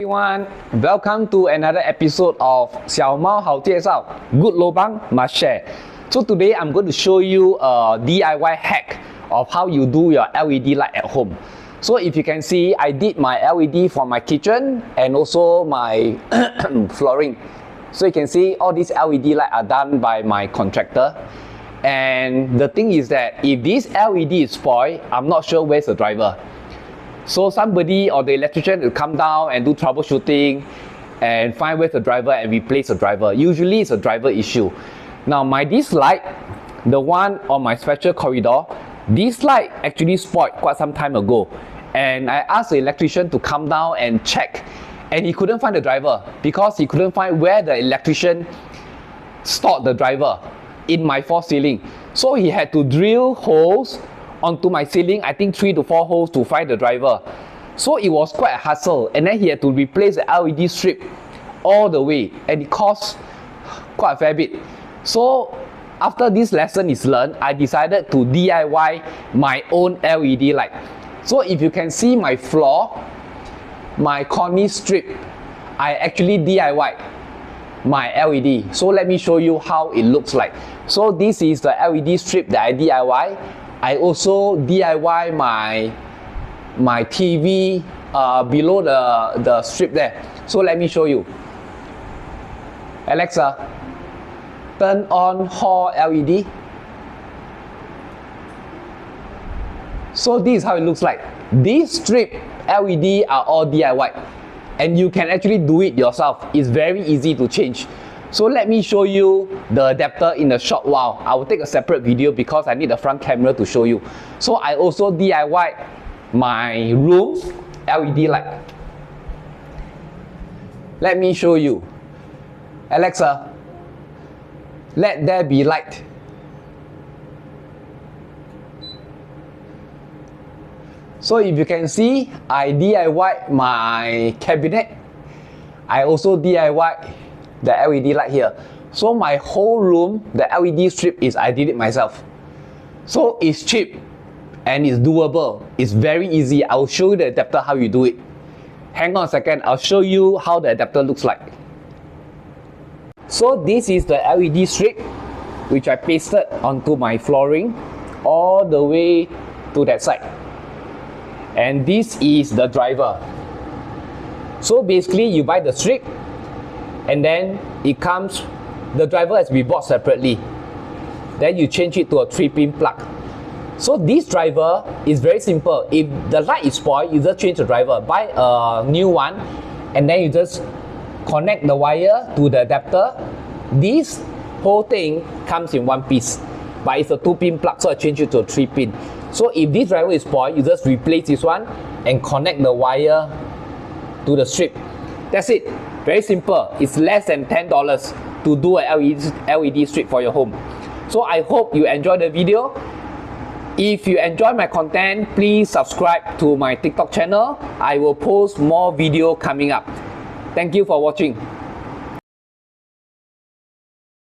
everyone, welcome to another episode of 小猫好介绍 Good Lobang Must Share. So today I'm going to show you a DIY hack of how you do your LED light at home. So if you can see, I did my LED for my kitchen and also my flooring. So you can see all these LED lights are done by my contractor. And the thing is that if this LED is spoiled, I'm not sure where's the driver. So somebody or the electrician will come down and do troubleshooting and find where's the driver and replace the driver. Usually it's a driver issue. Now this light, the one on my special corridor, this light actually spoiled quite some time ago. And I asked the electrician to come down and check, and he couldn't find the driver because he couldn't find where the electrician stored the driver in my false ceiling. So he had to drill holes onto my ceiling, I think 3 to 4 holes to find the driver. So it was quite a hassle, and then he had to replace the LED strip all the way, and it cost quite a fair bit. So after this lesson is learned, I decided to DIY my own LED light. So if you can see my floor, my cornice strip, I actually DIY my LED. So let me show you how it looks like. So this is the LED strip that I DIY. I also DIY my TV below the strip there. So let me show you. Alexa, turn on hall LED. So this is how it looks like. These strip LED are all DIY, and you can actually do it yourself. It's very easy to change. So let me show you the adapter in a short while. I will take a separate video because I need a front camera to show you. So I also DIY my room LED light. Let me show you. Alexa, let there be light. So if you can see, I DIY my cabinet. I also DIY the LED light here. So my whole room, the LED strip I did it myself. So it's cheap and it's doable. It's very easy. I'll show you the adapter how you do it. Hang on a second, I'll show you how the adapter looks like. So this is the LED strip which I pasted onto my flooring all the way to that side. And this is the driver. So basically you buy the strip, and then it comes, the driver has to be bought separately. Then you change it to a 3-pin plug. So this driver is very simple. If the light is spoiled, you just change the driver, buy a new one, and then you just connect the wire to the adapter. This whole thing comes in one piece, but it's a 2-pin plug, so I change it to a 3-pin. So if this driver is spoiled, you just replace this one and connect the wire to the strip. That's it. Very simple. It's less than $10 to do a LED strip for your home. So I hope you enjoyed the video. If you enjoy my content, please subscribe to my TikTok channel. I will post more video coming up. Thank you for watching.